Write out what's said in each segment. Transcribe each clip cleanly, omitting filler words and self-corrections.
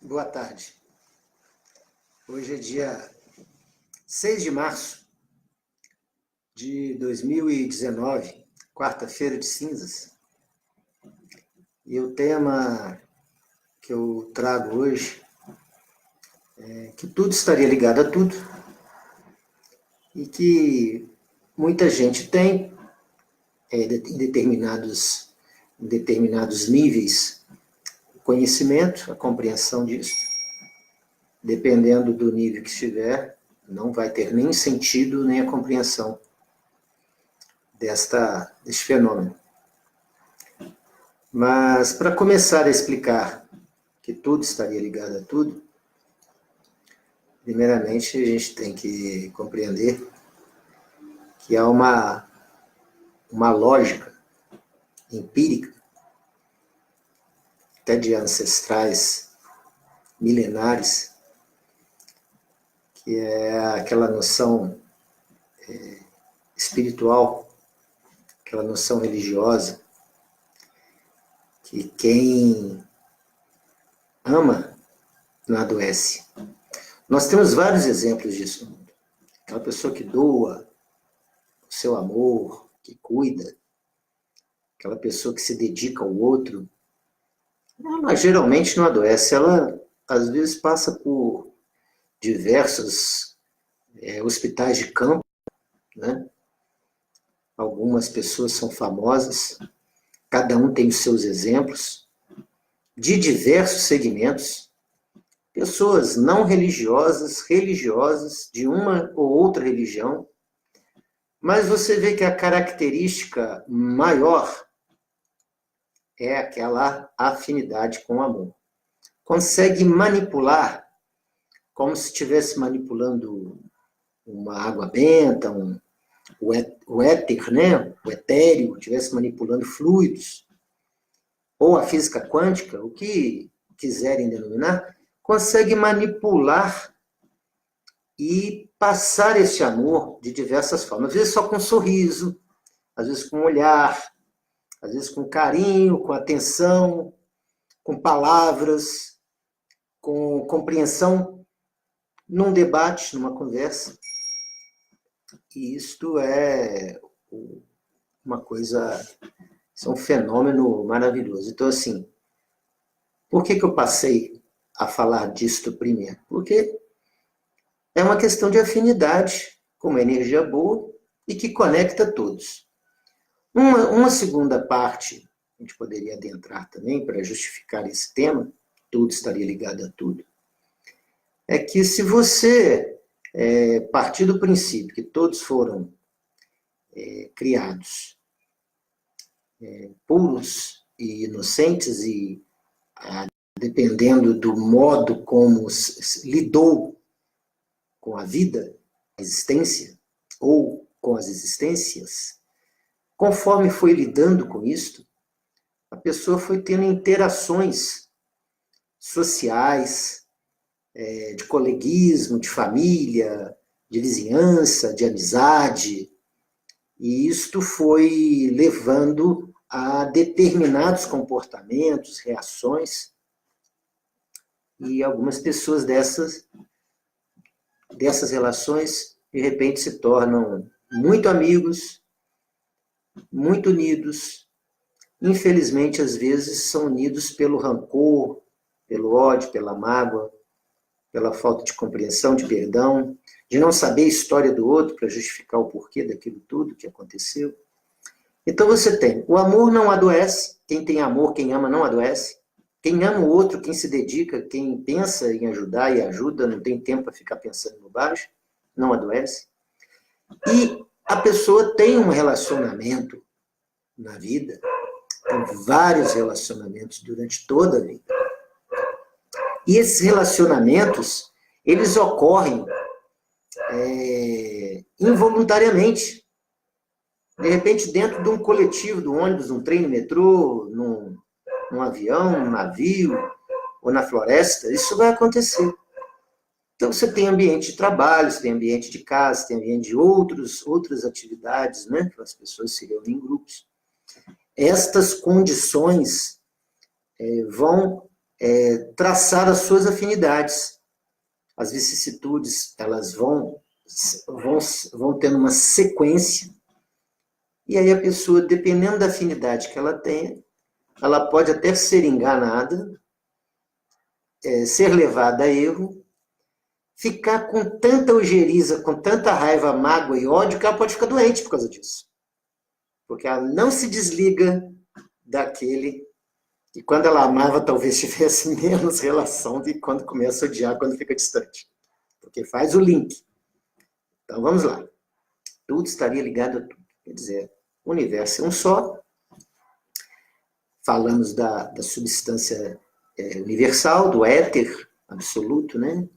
Boa tarde. Hoje é dia 6 de março de 2019, quarta-feira de cinzas. E o tema que eu trago hoje é que tudo estaria ligado a tudo e que muita gente tem em determinados níveis o conhecimento, a compreensão disso. Dependendo do nível que estiver, não vai ter nem sentido, nem a compreensão deste fenômeno. Mas, para começar a explicar que tudo estaria ligado a tudo, primeiramente a gente tem que compreender que há uma lógica empírica, até de ancestrais milenares, que é aquela noção espiritual, aquela noção religiosa, que quem ama não adoece. Nós temos vários exemplos disso no mundo. Aquela pessoa que doa o seu amor, que cuida, aquela pessoa que se dedica ao outro, ela geralmente não adoece. Ela, às vezes, passa por diversos hospitais de campo, né? Algumas pessoas são famosas, cada um tem os seus exemplos, de diversos segmentos, pessoas não religiosas, religiosas, de uma ou outra religião, mas você vê que a característica maior é aquela afinidade com o amor. Consegue manipular, como se estivesse manipulando uma água benta, o éter, né? O etéreo, estivesse manipulando fluidos, ou a física quântica, o que quiserem denominar, consegue manipular e passar esse amor de diversas formas. Às vezes só com um sorriso, às vezes com um olhar, às vezes com carinho, com atenção, com palavras, com compreensão num debate, numa conversa. E isto é uma coisa, isso é um fenômeno maravilhoso. Então, assim, por que eu passei a falar disto primeiro? Porque é uma questão de afinidade com uma energia boa e que conecta todos. Uma segunda parte, a gente poderia adentrar também para justificar esse tema, tudo estaria ligado a tudo, é que se você partir do princípio que todos foram criados puros e inocentes e dependendo do modo como lidou com a vida, a existência, ou com as existências, conforme foi lidando com isto, a pessoa foi tendo interações sociais, de coleguismo, de família, de vizinhança, de amizade, e isto foi levando a determinados comportamentos, reações, e algumas pessoas dessas relações, de repente, se tornam muito amigos, muito unidos. Infelizmente, às vezes, são unidos pelo rancor, pelo ódio, pela mágoa, pela falta de compreensão, de perdão, de não saber a história do outro para justificar o porquê daquilo tudo que aconteceu. Então você tem, o amor não adoece, quem tem amor, quem ama não adoece, quem ama o outro, quem se dedica, quem pensa em ajudar e ajuda, não tem tempo para ficar pensando no baixo, não adoece. E a pessoa tem um relacionamento na vida, tem vários relacionamentos durante toda a vida. E esses relacionamentos, eles ocorrem involuntariamente. De repente, dentro de um coletivo, do ônibus, num trem, no metrô, num avião, num navio, ou na floresta, isso vai acontecer. Então, você tem ambiente de trabalho, você tem ambiente de casa, você tem ambiente de outras atividades, né? Que as pessoas se reúnem em grupos. Estas condições vão traçar as suas afinidades. As vicissitudes, elas vão tendo uma sequência, e aí a pessoa, dependendo da afinidade que ela tenha, ela pode até ser enganada, ser levada a erro, ficar com tanta ojeriza, com tanta raiva, mágoa e ódio, que ela pode ficar doente por causa disso. Porque ela não se desliga daquele que, quando ela amava, talvez tivesse menos relação do que quando começa a odiar, quando fica distante. Porque faz o link. Então, vamos lá. Tudo estaria ligado a tudo. Quer dizer, o universo é um só. Falamos da substância universal, do éter absoluto, né?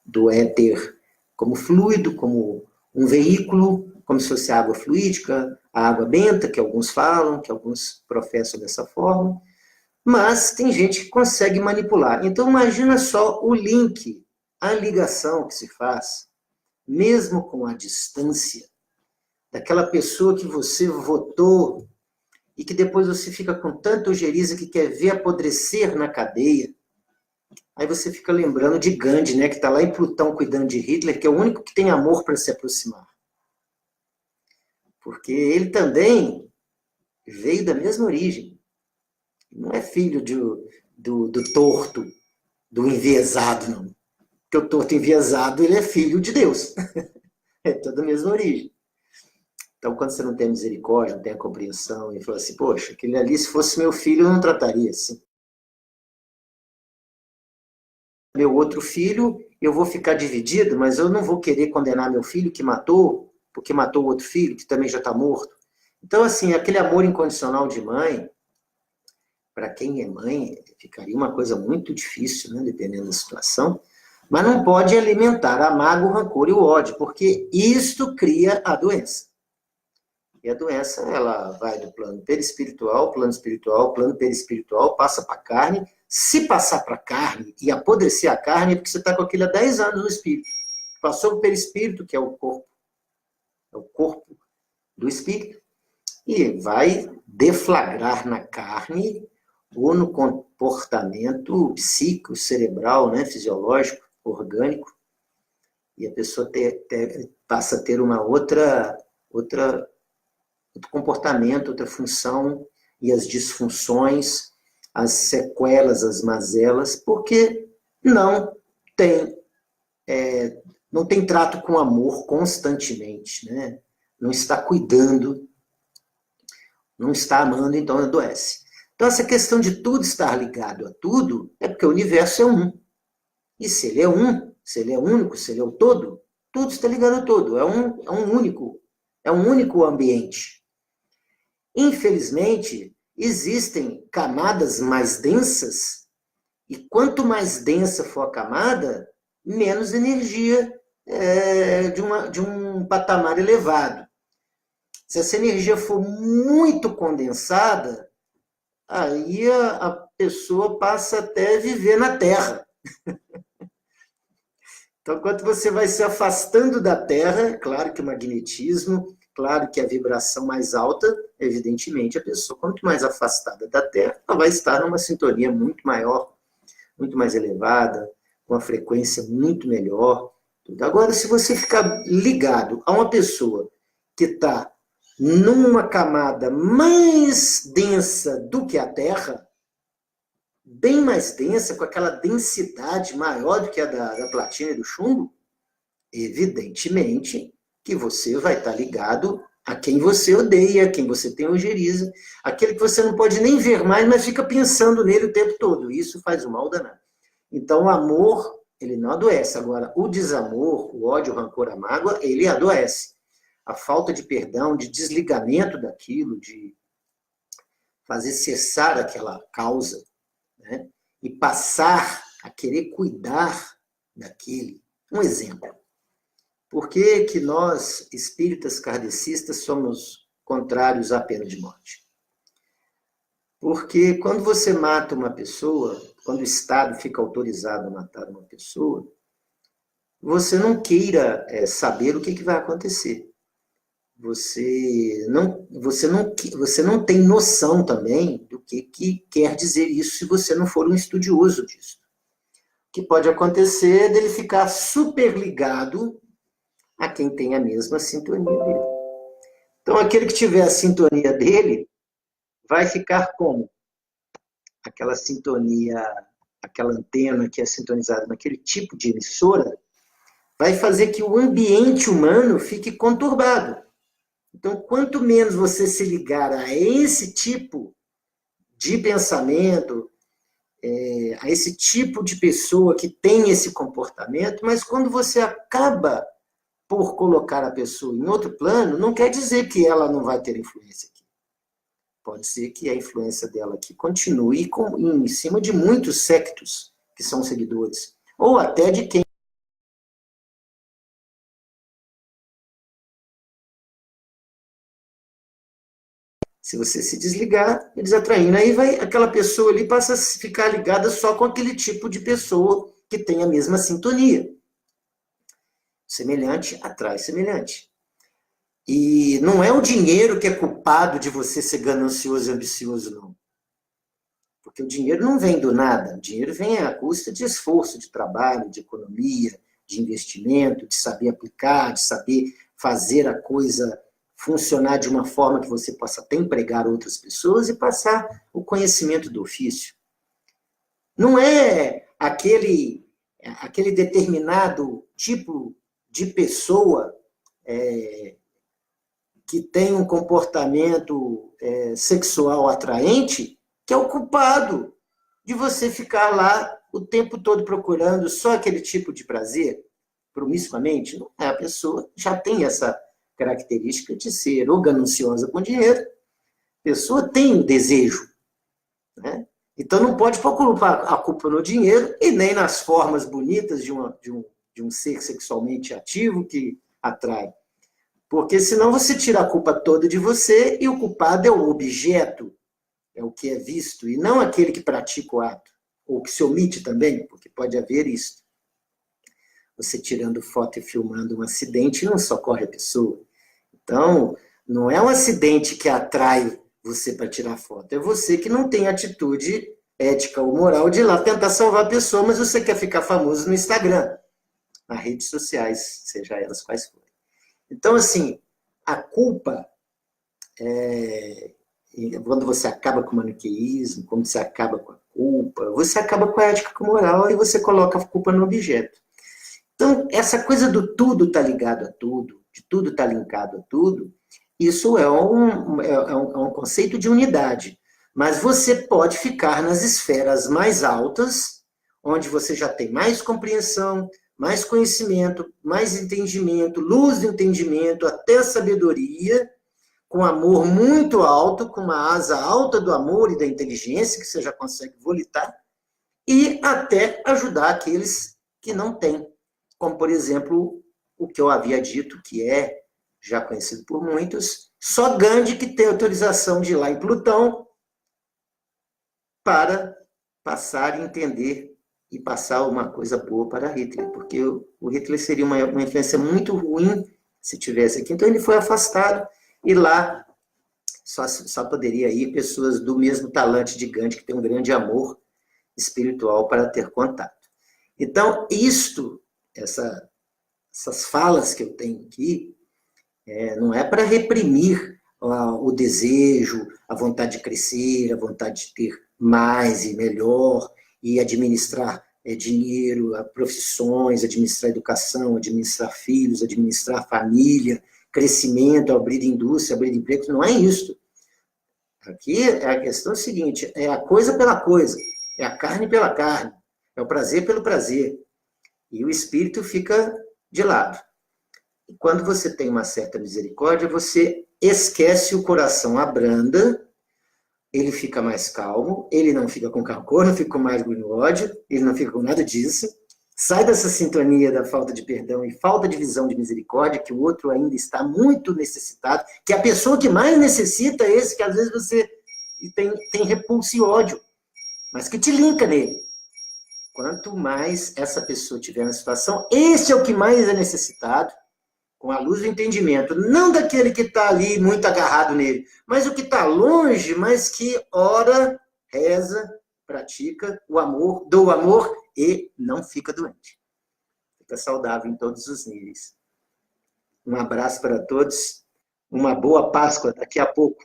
Do éter como fluido, como um veículo, como se fosse água fluídica, a água benta, que alguns falam, que alguns professam dessa forma, mas tem gente que consegue manipular. Então, imagina só o link, a ligação que se faz, mesmo com a distância, daquela pessoa que você votou e que depois você fica com tanta ojeriza que quer ver apodrecer na cadeia. Aí você fica lembrando de Gandhi, né, que está lá em Plutão cuidando de Hitler, que é o único que tem amor para se aproximar. Porque ele também veio da mesma origem. Não é filho do torto, do enviesado, não. Porque o torto enviesado, ele é filho de Deus. É toda a mesma origem. Então, quando você não tem misericórdia, não tem a compreensão, e fala assim, poxa, aquele ali, se fosse meu filho, eu não trataria assim. Meu outro filho, eu vou ficar dividido, mas eu não vou querer condenar meu filho que matou, porque matou o outro filho, que também já está morto. Então, assim, aquele amor incondicional de mãe, para quem é mãe, ficaria uma coisa muito difícil, né, dependendo da situação, mas não pode alimentar a mágoa, o rancor e o ódio, porque isto cria a doença. E a doença, ela vai do plano perispiritual, plano perispiritual, passa para a carne. Se passar para a carne e apodrecer a carne, é porque você está com aquilo há 10 anos no espírito. Passou para o perispírito, que é o corpo do espírito, e vai deflagrar na carne ou no comportamento psíquico, cerebral, né, fisiológico, orgânico, e a pessoa passa a ter uma outro comportamento, outra função, e as disfunções, as sequelas, as mazelas, porque não tem trato com amor constantemente, né? Não está cuidando, não está amando, então adoece. Então, essa questão de tudo estar ligado a tudo é porque o universo é um. E se ele é um, se ele é único, se ele é o todo, tudo está ligado a todo. É um único ambiente. Infelizmente, existem camadas mais densas, e quanto mais densa for a camada, menos energia de um patamar elevado. Se essa energia for muito condensada, aí a pessoa passa até a viver na Terra. Então, quanto você vai se afastando da Terra, claro que o magnetismo, claro que a vibração mais alta, evidentemente, a pessoa, quanto mais afastada da Terra, ela vai estar numa sintonia muito maior, muito mais elevada, com uma frequência muito melhor. Agora, se você ficar ligado a uma pessoa que está numa camada mais densa do que a Terra, bem mais densa, com aquela densidade maior do que a da platina e do chumbo, evidentemente que você vai estar ligado a quem você odeia, a quem você tem ojeriza, aquele que você não pode nem ver mais, mas fica pensando nele o tempo todo. Isso faz um mal danado. Então, o amor, ele não adoece. Agora, o desamor, o ódio, o rancor, a mágoa, ele adoece. A falta de perdão, de desligamento daquilo, de fazer cessar aquela causa, né? E passar a querer cuidar daquele. Um exemplo. Por que nós, espíritas kardecistas, somos contrários à pena de morte? Porque quando você mata uma pessoa, quando o Estado fica autorizado a matar uma pessoa, você não queira saber o que vai acontecer. você não tem noção também do que quer dizer isso se você não for um estudioso disso. O que pode acontecer é dele ficar super ligado a quem tem a mesma sintonia dele. Então, aquele que tiver a sintonia dele vai ficar como? Aquela sintonia, aquela antena que é sintonizada naquele tipo de emissora, vai fazer que o ambiente humano fique conturbado. Então, quanto menos você se ligar a esse tipo de pensamento, a esse tipo de pessoa que tem esse comportamento, mas quando você acaba por colocar a pessoa em outro plano, não quer dizer que ela não vai ter influência aqui. Pode ser que a influência dela aqui continue em cima de muitos sectos que são seguidores, ou até de quem. Se você se desligar e desatraindo, aí aquela pessoa ali passa a ficar ligada só com aquele tipo de pessoa que tem a mesma sintonia. Semelhante atrai semelhante. E não é o dinheiro que é culpado de você ser ganancioso e ambicioso, não. Porque o dinheiro não vem do nada. O dinheiro vem à custa de esforço, de trabalho, de economia, de investimento, de saber aplicar, de saber fazer a coisa funcionar de uma forma que você possa até empregar outras pessoas e passar o conhecimento do ofício. Não é aquele determinado tipo de pessoa que tem um comportamento sexual atraente que é o culpado de você ficar lá o tempo todo procurando só aquele tipo de prazer, promiscuamente. Não é, a pessoa já tem essa característica de ser ou gananciosa com dinheiro, a pessoa tem um desejo, né? Então não pode colocar a culpa no dinheiro e nem nas formas bonitas de um ser sexualmente ativo que atrai. Porque senão você tira a culpa toda de você e o culpado é o objeto, é o que é visto, e não aquele que pratica o ato, ou que se omite também, porque pode haver isso. Você tirando foto e filmando um acidente não socorre a pessoa. Então, não é um acidente que atrai você para tirar foto, é você que não tem atitude ética ou moral de ir lá tentar salvar a pessoa, mas você quer ficar famoso no Instagram, nas redes sociais, seja elas quais forem. Então, assim, a culpa, quando você acaba com o maniqueísmo, quando você acaba com a culpa, você acaba com a ética e com a moral e você coloca a culpa no objeto. Então, essa coisa do tudo está ligado a tudo, de tudo está linkado a tudo, isso é um conceito de unidade. Mas você pode ficar nas esferas mais altas, onde você já tem mais compreensão, mais conhecimento, mais entendimento, luz de entendimento, até sabedoria, com amor muito alto, com uma asa alta do amor e da inteligência, que você já consegue volitar, e até ajudar aqueles que não têm. Como, por exemplo, o que eu havia dito, que é já conhecido por muitos, só Gandhi que tem autorização de ir lá em Plutão para passar e entender e passar uma coisa boa para Hitler, porque o Hitler seria uma influência muito ruim se tivesse aqui. Então ele foi afastado e lá só poderia ir pessoas do mesmo talante de Gandhi, que tem um grande amor espiritual para ter contato. Então, essas falas que eu tenho aqui, não é para reprimir o desejo, a vontade de crescer, a vontade de ter mais e melhor, e administrar dinheiro, profissões, administrar educação, administrar filhos, administrar família, crescimento, abrir indústria, abrir empregos, não é isso. Aqui a questão é a seguinte, é a coisa pela coisa, é a carne pela carne, é o prazer pelo prazer, e o espírito fica de lado. E quando você tem uma certa misericórdia, você esquece, o coração abranda, ele fica mais calmo, ele não fica com rancor, não fica com mais no ódio, ele não fica com nada disso, sai dessa sintonia da falta de perdão e falta de visão de misericórdia, que o outro ainda está muito necessitado, que a pessoa que mais necessita é esse, que às vezes você tem repulso e ódio, mas que te linka nele. Quanto mais essa pessoa tiver na situação, esse é o que mais é necessitado, com a luz do entendimento, não daquele que está ali muito agarrado nele, mas o que está longe, mas que ora, reza, pratica o amor, do amor e não fica doente. Fica saudável em todos os níveis. Um abraço para todos, uma boa Páscoa daqui a pouco.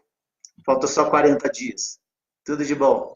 Faltam só 40 dias. Tudo de bom.